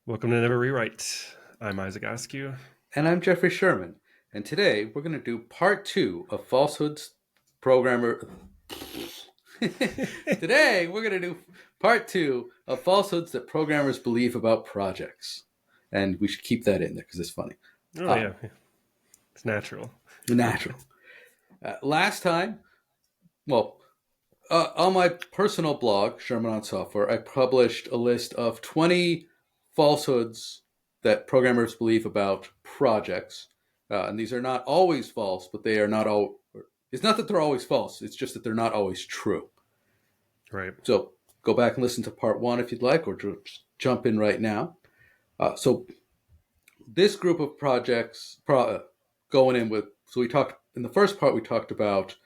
Welcome to Never Rewrite. I'm Isaac Askew. And I'm Jeffrey Sherman. And today we're going to do part two of Falsehoods programmer. Today we're going to do part two of Falsehoods that programmers believe about projects. And we should keep that in there because it's funny. Oh, yeah. It's natural. Natural. Last time, on my personal blog, Sherman on Software, I published a list of 20 falsehoods that programmers believe about projects. And these are not always false, but they are not all. It's not that they're always false. It's just that they're not always true. Right. So go back and listen to part one if you'd like, or just jump in right now. So this group of projects going in with. So we talked in the first part. We talked about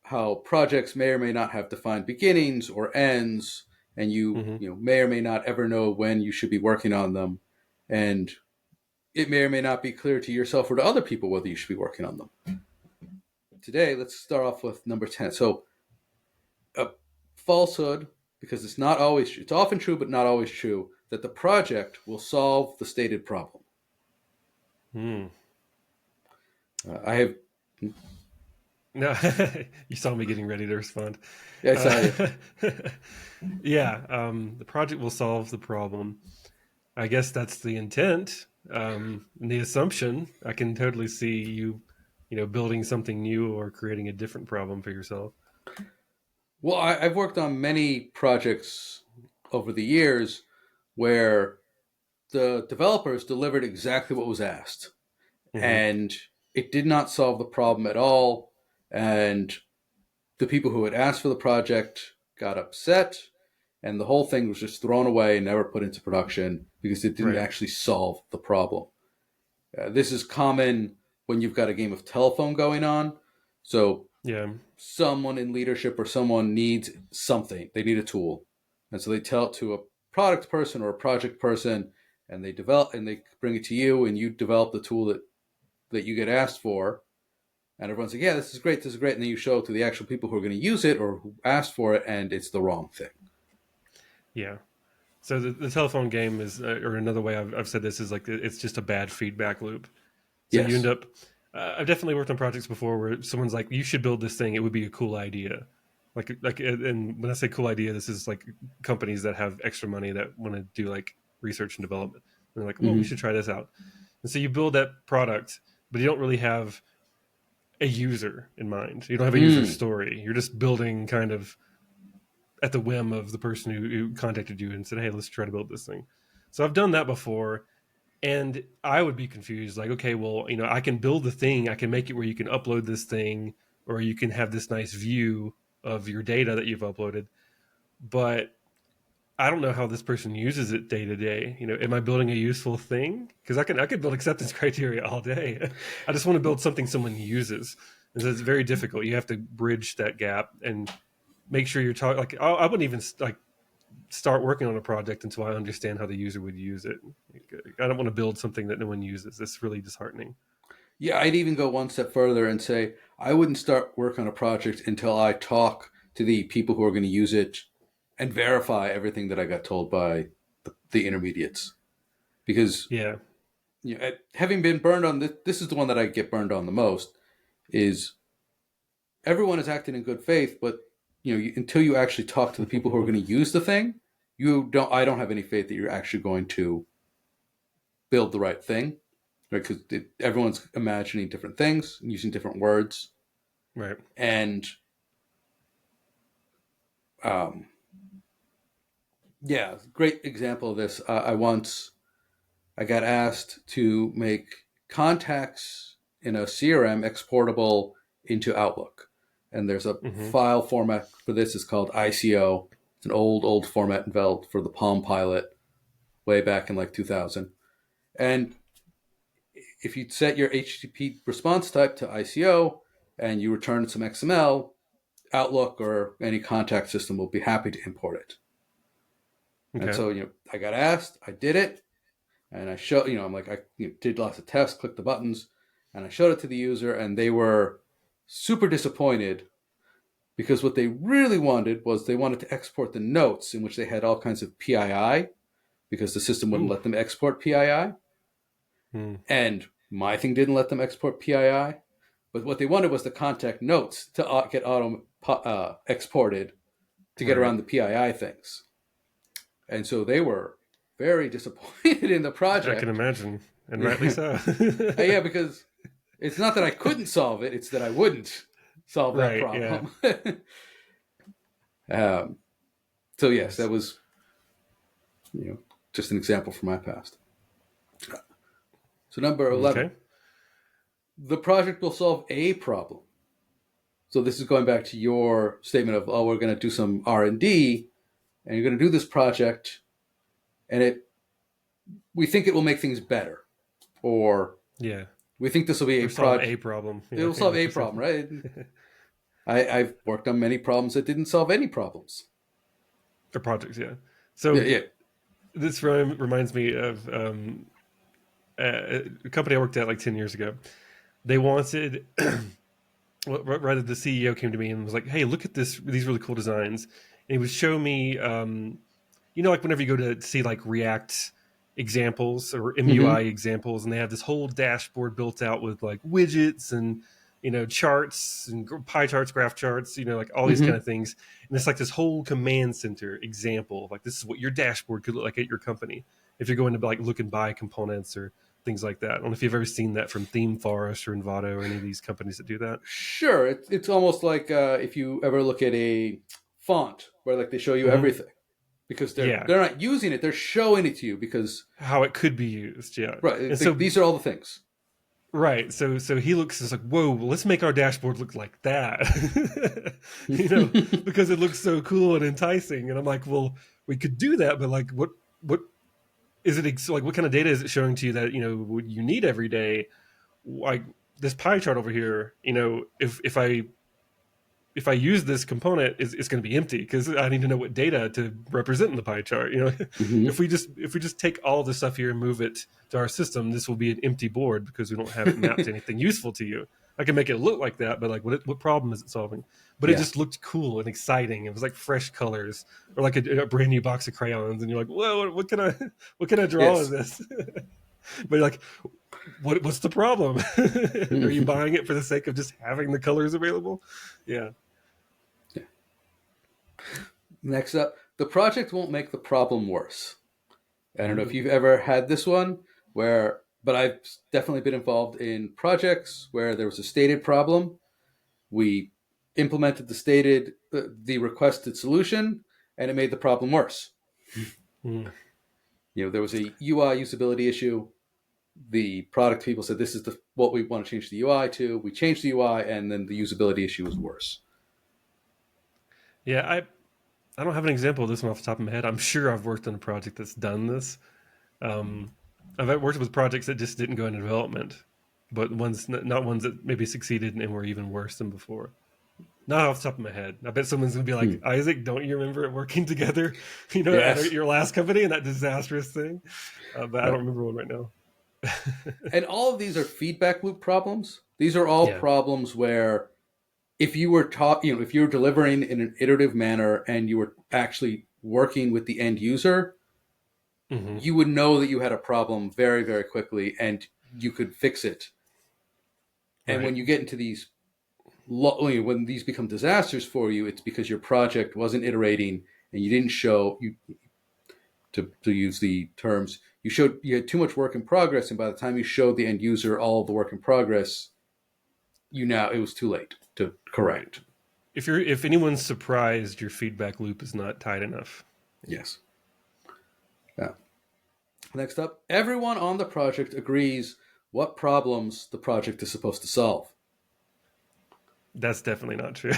how projects may or may not have defined beginnings or ends, and you may or may not ever know when you should be working on them, and it may or may not be clear to yourself or to other people whether you should be working on them. Today, let's start off with number 10. So, a falsehood, because it's often true but not always true, that the project will solve the stated problem. I have... No, you saw me getting ready to respond. Yeah, I saw you. Yeah, the project will solve the problem. I guess that's the intent. The assumption. I can totally see you building something new or creating a different problem for yourself. Well, I've worked on many projects over the years where the developers delivered exactly what was asked. And it did not solve the problem at all. And the people who had asked for the project got upset, and the whole thing was just thrown away and never put into production because it didn't actually solve the problem. This is common when you've got a game of telephone going on. So someone in leadership or someone needs something. They need a tool. And so they tell it to a product person or a project person, and they bring it to you, and you develop the tool that you get asked for. And everyone's like, yeah, this is great. And then you show it to the actual people who are going to use it or who asked for it, and it's the wrong thing. Yeah. So the telephone game is, or another way I've said this is like, it's just a bad feedback loop. So you end up, I've definitely worked on projects before where someone's like, you should build this thing. It would be a cool idea. And when I say cool idea, this is like companies that have extra money that want to do like research and development. And they're like, well, we should try this out. And so you build that product, but you don't really have a user in mind. You don't have a user story. You're just building kind of at the whim of the person who contacted you and said, hey, let's try to build this thing. So I've done that before, and I would be confused. Like, okay, well, I can build the thing. I can make it where you can upload this thing, or you can have this nice view of your data that you've uploaded. But I don't know how this person uses it day to day. Am I building a useful thing? Because I could build acceptance criteria all day. I just want to build something someone uses. And so it's very difficult. You have to bridge that gap and make sure you're talking. Like, I wouldn't even start working on a project until I understand how the user would use it. I don't want to build something that no one uses. It's really disheartening. Yeah, I'd even go one step further and say I wouldn't start work on a project until I talk to the people who are going to use it and verify everything that I got told by the intermediates. Because having been burned on this is the one that I get burned on the most, is everyone is acting in good faith, but until you actually talk to the people who are going to use the thing, I don't have any faith that you're actually going to build the right thing, right? Because everyone's imagining different things and using different words, right? And great example of this. I got asked to make contacts in a CRM exportable into Outlook. And there's a file format for this. It's called ICO. It's an old format developed for the Palm Pilot way back in like 2000. And if you set your HTTP response type to ICO and you return some XML, Outlook or any contact system will be happy to import it. Okay. And so, I got asked, I did it, and I showed, I did lots of tests, clicked the buttons, and I showed it to the user, and they were super disappointed because what they really wanted was they wanted to export the notes in which they had all kinds of PII, because the system wouldn't Ooh. let them export PII. Hmm. And my thing didn't let them export PII. But what they wanted was the contact notes to get exported to get Right. around the PII things. And so they were very disappointed in the I can project. imagine, and rightly Yeah, so. yeah, because it's not that I couldn't solve it; it's that I wouldn't solve that Right. Yeah. problem. um, so yes, that Nice. was just an example from my past. So number 11, Okay. the project will solve a problem. So this is going back to your statement of, oh, we're going to do some R&D, and you're going to do this project, and we think it will make things better, or Yeah. we think this will be a Or solve project. a problem. It Yeah. will Yeah. solve Like a you said. problem, right? I've worked on many problems that didn't solve any problems. Or projects. Yeah. Yeah, So yeah. this reminds me of a company I worked at like 10 years ago. They wanted, rather, the CEO came to me and was like, "Hey, look at these really cool designs." And he would show me, like whenever you go to see like React examples or MUI Mm-hmm. examples, and they have this whole dashboard built out with like widgets and charts and pie charts, graph charts, like all these kind Mm-hmm. of things. And it's like this whole command center example, like this is what your dashboard could look like at your company if you're going to like look and buy components or things like that. I don't know if you've ever seen that from Theme Forest or Envato or any of these companies that do that. Sure, it's almost like if you ever look at a font where like they show you Mm-hmm. everything because they're Yeah, they're not using it, they're showing it to you because how it could be used. Yeah, right, and so these are all the things. right, so he looks just like, whoa, well, let's make our dashboard look like that, because it looks so cool and enticing. And I'm like, well, we could do that, but like, what is it like? What kind of data is it showing to you that you need every day? Like this pie chart over here, if I use this component, it's going to be empty because I need to know what data to represent in the pie chart. Mm-hmm. If we just take all this stuff here and move it to our system, this will be an empty board because we don't have it mapped to anything useful to you. I can make it look like that, but like, what problem is it solving? But it Yeah. just looked cool and exciting. It was like fresh colors or like a brand new box of crayons, and you're like, whoa, what can I draw in Yes. this? But like, what's the problem? Are you buying it for the sake of just having the colors available? Yeah. Next up, the project won't make the problem worse. I don't know if Ooh. you've ever had this one but I've definitely been involved in projects where there was a stated problem. We implemented the requested solution, and it made the problem worse. Mm. There was a UI usability issue. The product people said this is what we want to change the UI to. We changed the UI, and then the usability issue was worse. Yeah, I don't have an example of this one off the top of my head. I'm sure I've worked on a project that's done this. Um, I've worked with projects that just didn't go into development, but ones not ones that maybe succeeded and were even worse than before. Not off the top of my head. I bet someone's gonna be like, Hmm. Isaac, don't you remember it working together? At Yes. your last company and that disastrous thing. But I don't Right. remember one right now. And all of these are feedback loop problems. These are all Yeah. problems where if you were if you were delivering in an iterative manner and you were actually working with the end user, Hmm. you would know that you had a problem very, very quickly and you could fix it. And Right. when you get into when these become disasters for you, it's because your project wasn't iterating and you didn't show you to use the terms you had too much work in progress, and by the time you showed the end user all of the work in progress, it was too late to Right. correct. If anyone's surprised your feedback loop is not tight enough. Yes. Yeah. Next up, everyone on the project agrees what problems the project is supposed to solve. That's definitely not true.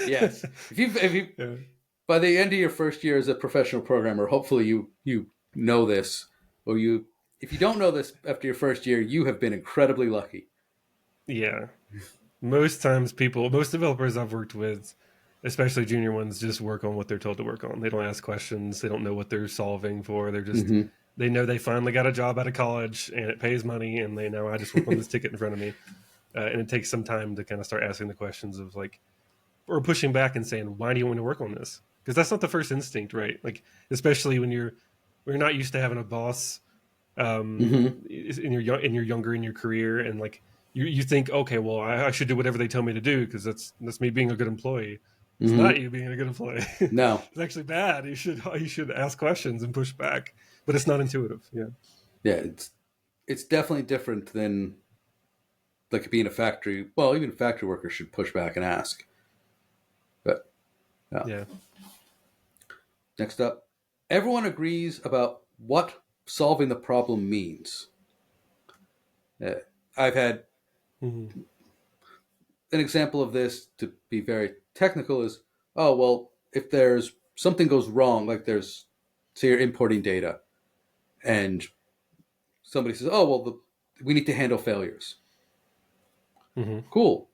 Yes. If you Yeah. by the end of your first year as a professional programmer, hopefully you know this, or if you don't know this after your first year, you have been incredibly lucky. Yeah. Most times most developers I've worked with, especially junior ones, just work on what they're told to work on. They don't ask questions. They don't know what they're solving for. Mm-hmm. They know they finally got a job out of college and it pays money and they know I just work on this ticket in front of me. And it takes some time to kind of start asking the questions of like, or pushing back and saying, why do you want to work on this? because that's not the first instinct, right? Like especially when you're not used to having a boss in your younger in your career, and like you think, okay, well, I should do whatever they tell me to do because that's me being a good employee. It's not you being a good employee. No. It's actually bad. You should ask questions and push back, but it's not intuitive. Yeah. Yeah, it's definitely different than like being a factory. Well, even factory workers should push back and ask. But yeah. Yeah. Next up, everyone agrees about what solving the problem means. Uh, I've had Mm-hmm. an example of this to be very technical is, oh, well, if there's something goes wrong, like there's, say you're importing data and somebody says, oh, well, we need to handle failures. Mm-hmm. Cool.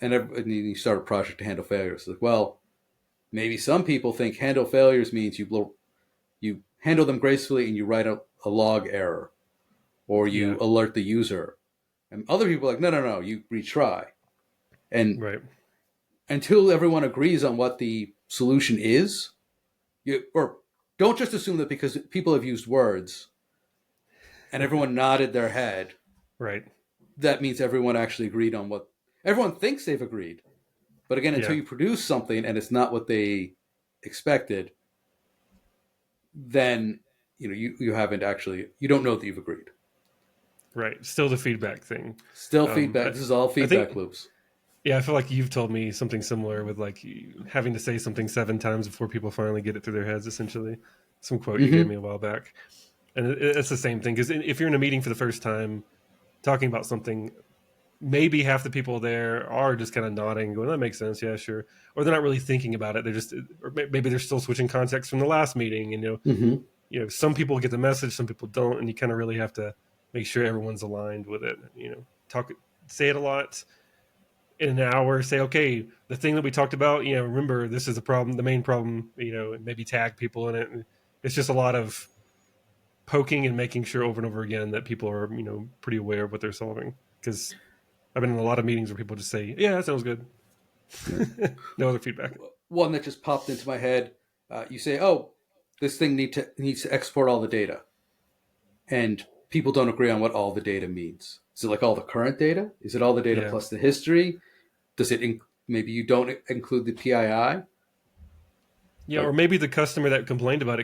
And you start a project to handle failures. Like, well, maybe some people think handle failures means you handle them gracefully and you write a log error or you Yeah. alert the user. And other people are like, no, no, no, you retry. And Right. until everyone agrees on what the solution is, or don't just assume that because people have used words and everyone nodded their head, Right. that means everyone actually agreed on what everyone thinks they've agreed. But again, until Yeah. you produce something and it's not what they expected, then you haven't actually, you don't know that you've agreed. Right. Still the feedback thing. Still feedback. I, This is all I feedback think. loops. Yeah, I feel like you've told me something similar with like having to say something 7 times before people finally get it through their heads. Essentially, some quote you gave Mm-hmm. me a while back, and it's the same thing. Because if you're in a meeting for the first time, talking about something, maybe half the people there are just kind of nodding, going, "That makes sense, yeah, sure," or they're not really thinking about it. They're just, or maybe they're still switching context from the last meeting. And Mm-hmm. some people get the message, some people don't, and you kind of really have to make sure everyone's aligned with it. Say it a lot in an hour, say, okay, the thing that we talked about, remember this is the problem, the main problem, and maybe tag people in it. And it's just a lot of poking and making sure over and over again that people are, pretty aware of what they're solving. Because I've been in a lot of meetings where people just say, yeah, that sounds good. Yeah. No other feedback. One that just popped into my head. You say, "Oh, this thing needs to export all the data," and people don't agree on what all the data means. Is it like all the current data? Is it all the data Yeah. plus the history? Does it maybe you don't include the PII? Yeah, or Like, maybe the customer that complained about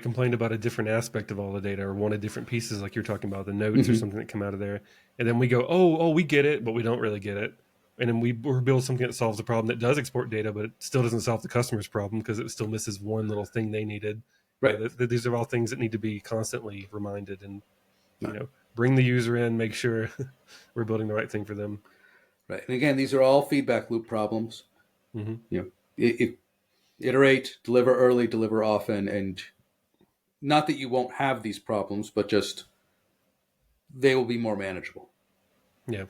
a different aspect of all the data or wanted different pieces, like you're talking about, the notes or mm-hmm. something that come out of there. And then we go, oh, we get it, but we don't really get it. And then we build something that solves a problem that does export data, but it still doesn't solve the customer's problem because it still misses one little thing they needed. Right. These are all things that need to be constantly reminded and, bring the user in, make sure we're building the right thing for them. Right. And again, these are all feedback loop problems. Mm-hmm. Iterate, deliver early, deliver often, and not that you won't have these problems, but just they will be more manageable. Yeah.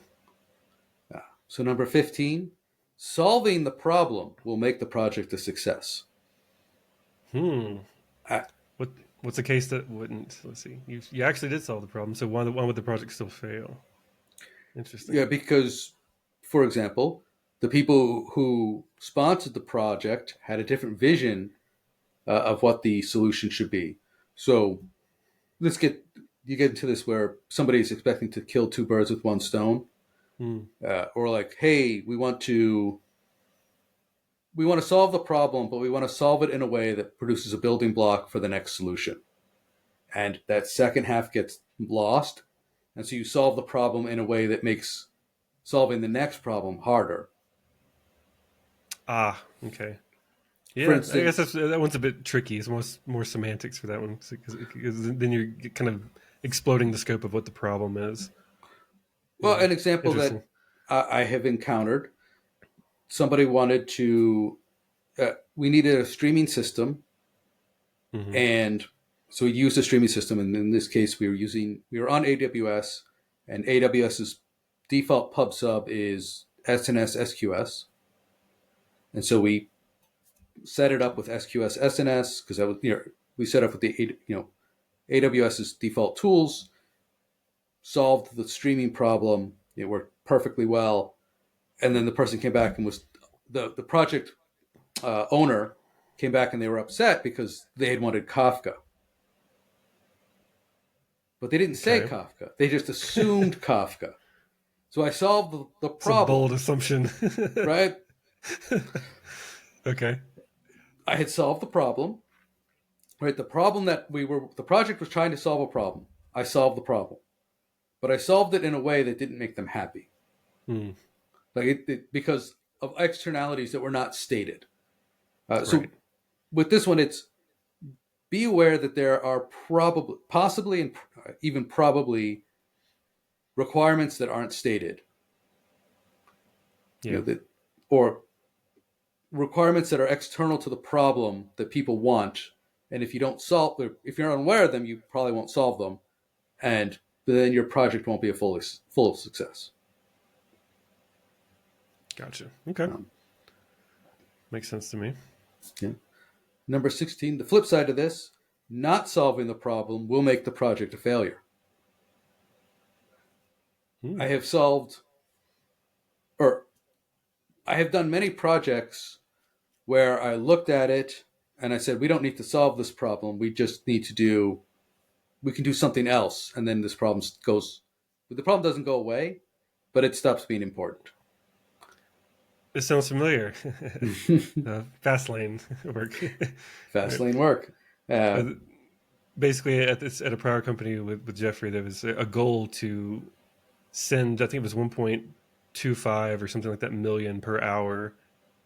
So number 15, solving the problem will make the project a success. Hmm. Uh, What What's a case that wouldn't? Let's see. You actually did solve the problem. So why would the project still fail? Interesting. yeah, because, for example, the people who sponsored the project had a different vision of what the solution should be. So let's get you get into this where somebody's expecting to kill two birds with one stone, Hmm. or like, hey, we want to solve the problem, but we want to solve it in a way that produces a building block for the next solution. And that second half gets lost. And so you solve the problem in a way that makes solving the next problem harder. Ah. Okay. For Yeah. I guess instance, that one's a bit tricky. It's more semantics for that one because then you're kind of exploding the scope of what the problem is. well, Yeah. an example Interesting. that I have encountered, somebody wanted to, we needed a streaming system. Mm-hmm. And so we used a streaming system. And in this case, we were on AWS, and AWS's default pub sub is SNS SQS. And so we set it up with SQS SNS because that was, we set up with the, AWS's default tools, solved the streaming problem. It worked perfectly well. And then the person came back and was the project owner came back and they were upset because they had wanted Kafka. But they didn't say Kafka. They just assumed Kafka. So I solved the problem. It's a bold assumption. Right? Okay. I had solved the problem. Right? The project was trying to solve a problem. I solved the problem. But I solved it in a way that didn't make them happy. Because of externalities that were not stated. So with this one, it's be aware that there are possibly, and even probably requirements that aren't stated. Yeah. Or requirements that are external to the problem that people want. And if if you're unaware of them, you probably won't solve them. And then your project won't be full of success. Gotcha. Okay. Makes sense to me. Yeah. Number 16, the flip side of this, not solving the problem will make the project a failure. I have done many projects where I looked at it and I said, we don't need to solve this problem. We just need to we can do something else. And then the problem doesn't go away, but it stops being important. This sounds familiar. Fast lane work. Fast lane work. Basically, at a prior company with Jeffrey, there was a goal to send, I think it was 1.25 or something like that million per hour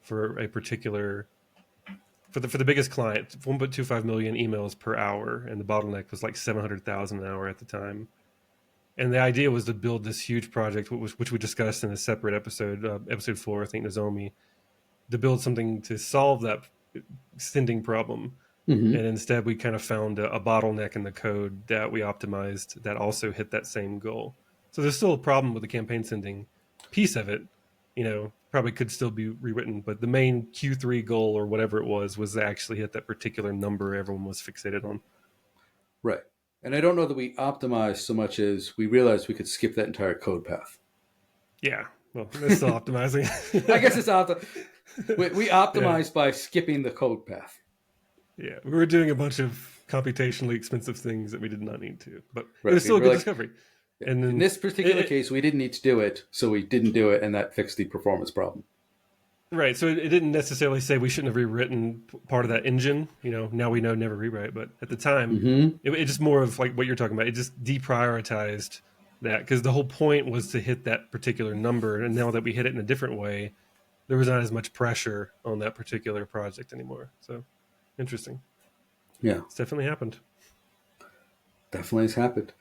for a particular, for the biggest client, 1.25 million emails per hour, and the bottleneck was like 700,000 an hour at the time. And the idea was to build this huge project, which we discussed in a separate episode, episode 4, I think, Nozomi, to build something to solve that sending problem. Mm-hmm. And instead, we kind of found a bottleneck in the code that we optimized that also hit that same goal. So there's still a problem with the campaign sending piece of it. Probably could still be rewritten, but the main Q3 goal or whatever it was to actually hit that particular number everyone was fixated on. Right. And I don't know that we optimized so much as we realized we could skip that entire code path. Yeah. Well, it's still optimizing. I guess it's we optimized by skipping the code path. Yeah. We were doing a bunch of computationally expensive things that we did not need to, but it was still a good discovery. And then, in this particular case, we didn't need to do it, so we didn't do it, and that fixed the performance problem. Right. So it didn't necessarily say we shouldn't have rewritten part of that engine. Now we know never rewrite. But at the time, it just more of like what you're talking about. It just deprioritized that because the whole point was to hit that particular number. And now that we hit it in a different way, there was not as much pressure on that particular project anymore. So interesting. Yeah. It's definitely happened. Definitely has happened.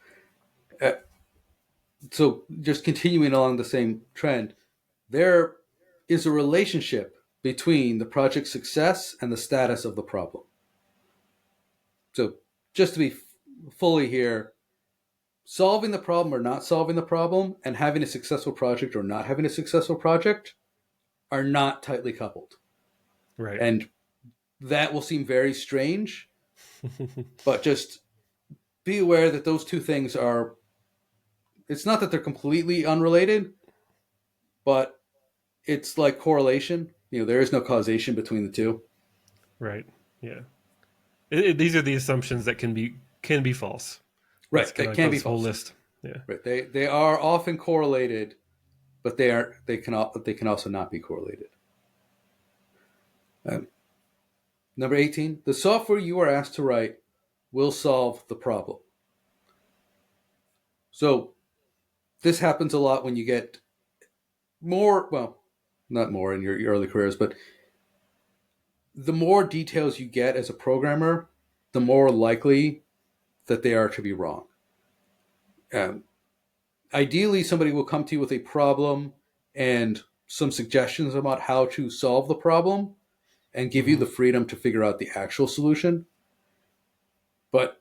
So just continuing along the same trend, there is a relationship between the project's success and the status of the problem. So just to be fully here, solving the problem or not solving the problem and having a successful project or not having a successful project are not tightly coupled. Right. And that will seem very strange, but just be aware that those two things are, it's not that they're completely unrelated, but it's like correlation. There is no causation between the two. Right. Yeah. These are the assumptions that can be false. Right. They can be false. Whole list. Yeah. Right. They are often correlated, but they can also not be correlated. Number 18, the software you are asked to write will solve the problem. So this happens a lot when you get not more in your early careers, but the more details you get as a programmer, the more likely that they are to be wrong. Ideally, somebody will come to you with a problem and some suggestions about how to solve the problem and give you the freedom to figure out the actual solution. But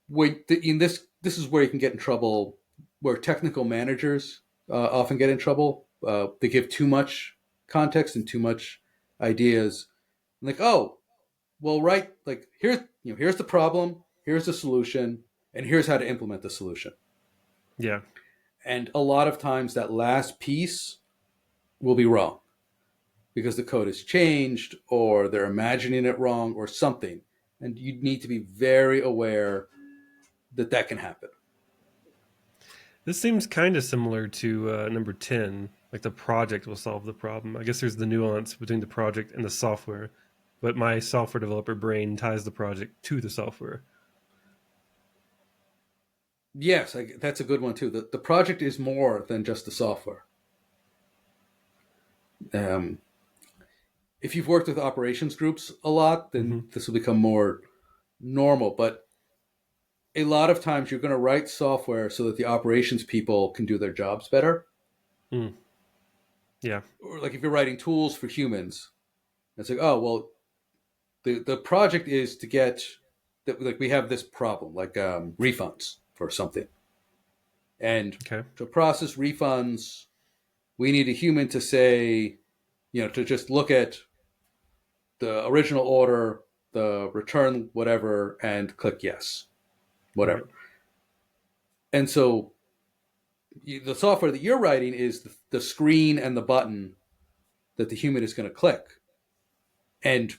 this is where you can get in trouble, where technical managers often get in trouble. They give too much context and too much ideas. Like, oh, well, right, like here's the problem, here's the solution, and here's how to implement the solution. Yeah. And a lot of times that last piece will be wrong. because the code has changed or they're imagining it wrong or something. And you need to be very aware that that can happen. This seems kind of similar to number 10, like the project will solve the problem. I guess there's the nuance between the project and the software, but my software developer brain ties the project to the software. Yes, that's a good one too. The project is more than just the software. If you've worked with operations groups a lot, then this will become more normal. But a lot of times you're going to write software so that the operations people can do their jobs better. Mm. Yeah. Or like if you're writing tools for humans, it's like, oh, well, the project is to get, like we have this problem, like refunds for something. And to process refunds, we need a human to say, to just look at the original order, the return, whatever, and click yes, whatever. Right. And so the software that you're writing is the screen and the button that the human is going to click. And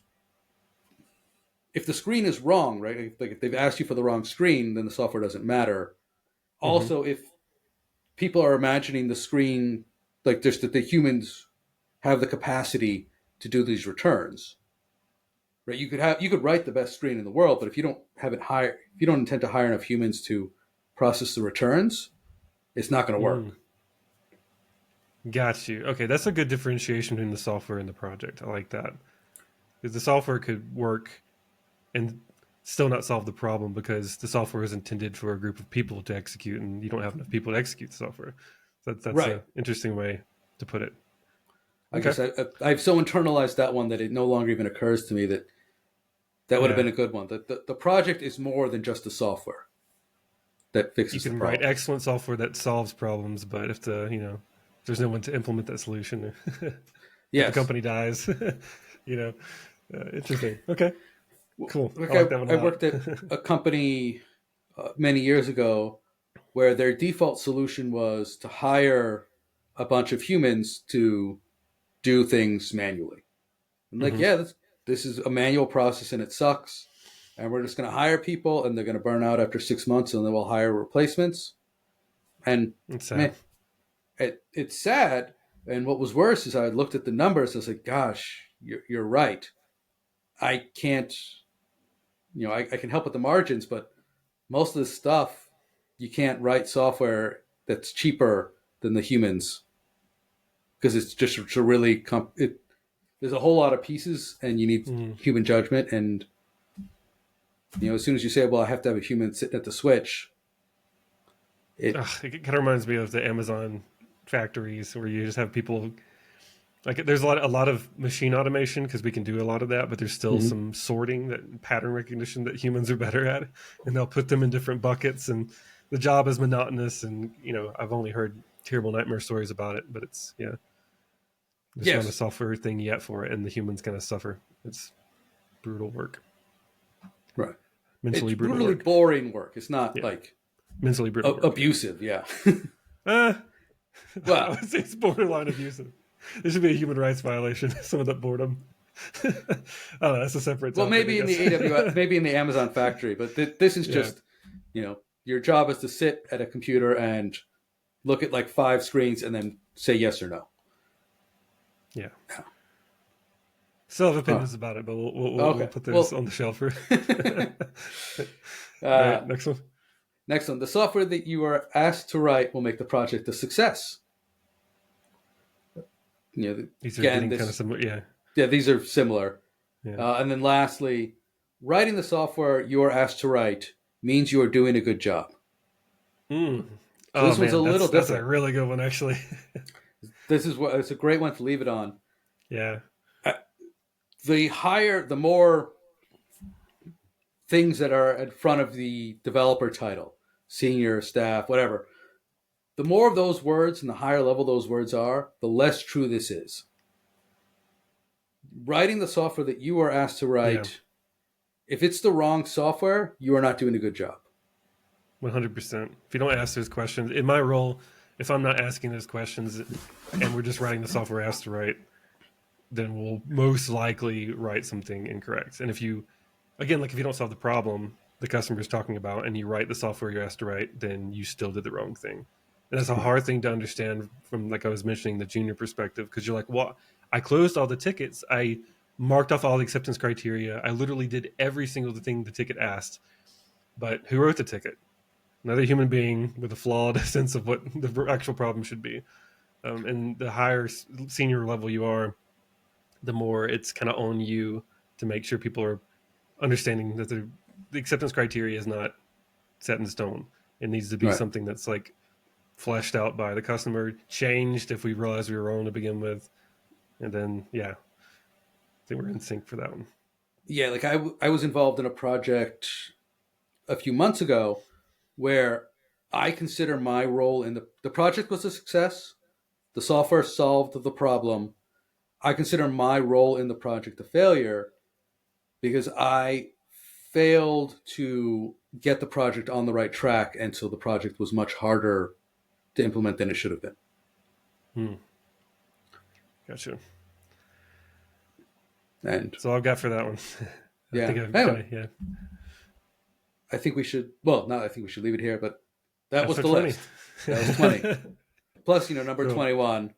if the screen is wrong, right? Like if they've asked you for the wrong screen, then the software doesn't matter. Also, if people are imagining the screen, like just that the humans have the capacity to do these returns, right? You could write the best screen in the world, but if you don't if you don't intend to hire enough humans to process the returns, it's not going to work. Got you. Okay, that's a good differentiation between the software and the project. I like that. Because the software could work and still not solve the problem because the software is intended for a group of people to execute, and you don't have enough people to execute the software. So that's right. An interesting way to put it. I guess I've so internalized that one that it no longer even occurs to me that would have been a good one. The project is more than just the software that fixes the problem. You can write excellent software that solves problems, but if there's no one to implement that solution, yes. the company dies. Interesting. Okay, cool. I worked at a company many years ago where their default solution was to hire a bunch of humans to do things manually. I'm like, this is a manual process and it sucks. And we're just going to hire people and they're going to burn out after 6 months and then we'll hire replacements. And it's sad. It's sad. And what was worse is I looked at the numbers. I was like, gosh, you're right. I can't, I can help with the margins, but most of this stuff, you can't write software that's cheaper than the humans because it's just a really, there's a whole lot of pieces and you need human judgment. And, as soon as you say, well, I have to have a human sitting at the switch. It kind of reminds me of the Amazon factories where you just have people, like there's a lot of machine automation because we can do a lot of that, but there's still some sorting, that pattern recognition that humans are better at, and they'll put them in different buckets and the job is monotonous. And, I've only heard terrible nightmare stories about it, but it's, there's not a software thing yet for it, and the humans kind of suffer. It's brutal work. Right. Mentally it's brutal brutally work. Boring work. It's not like mentally brutal work. Abusive, yeah. Well, I would say it's borderline abusive. There should be a human rights violation. Some of that boredom. I don't know. That's a separate topic. Well, maybe in the AWS, maybe in the Amazon factory, but this is just, your job is to sit at a computer and look at like 5 screens and then say yes or no. Yeah. Still have opinions about it, but we'll put this on the shelf for. Right, next one. Next one. The software that you are asked to write will make the project a success. These are kind of similar. Yeah, these are similar. Yeah. And then lastly, writing the software you are asked to write means you are doing a good job. So this one's a little different. That's a really good one, actually. It's a great one to leave it on. Yeah. The more things that are in front of the developer title, senior, staff, whatever, the more of those words and the higher level those words are, the less true this is. Writing the software that you are asked to write, if it's the wrong software, you are not doing a good job. 100%. If you don't ask those questions, in my role, if I'm not asking those questions and we're just writing the software asked to write, then we'll most likely write something incorrect. And if you, again, like if you don't solve the problem the customer is talking about and you write the software you're asked to write, then you still did the wrong thing. And that's a hard thing to understand from, like I was mentioning, the junior perspective, because you're like, well, I closed all the tickets. I marked off all the acceptance criteria. I literally did every single thing the ticket asked. But who wrote the ticket? Another human being with a flawed sense of what the actual problem should be. And the higher senior level you are, the more it's kind of on you to make sure people are understanding that the acceptance criteria is not set in stone. It needs to be Right. something that's like fleshed out by the customer, changed if we realize we were wrong to begin with. And then, yeah, I think we're in sync for that one. Yeah, like I was involved in a project a few months ago where I consider my role in the project was a success. The software solved the problem. I consider my role in the project a failure because I failed to get the project on the right track, and so the project was much harder to implement than it should have been. Gotcha. And That's all I've got for that one. I yeah, think I've anyway, yeah. I think we should. Well, no, I think we should leave it here. But that was Episode the 20. list. That was 20. Plus, number Cool. 21.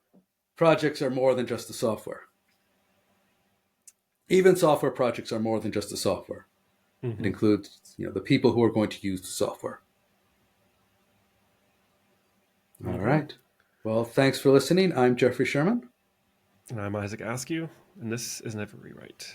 Projects are more than just the software. Even software projects are more than just the software. Mm-hmm. It includes, the people who are going to use the software. All right. Well, thanks for listening. I'm Jeffrey Sherman. And I'm Isaac Askew, and this is Never Rewrite.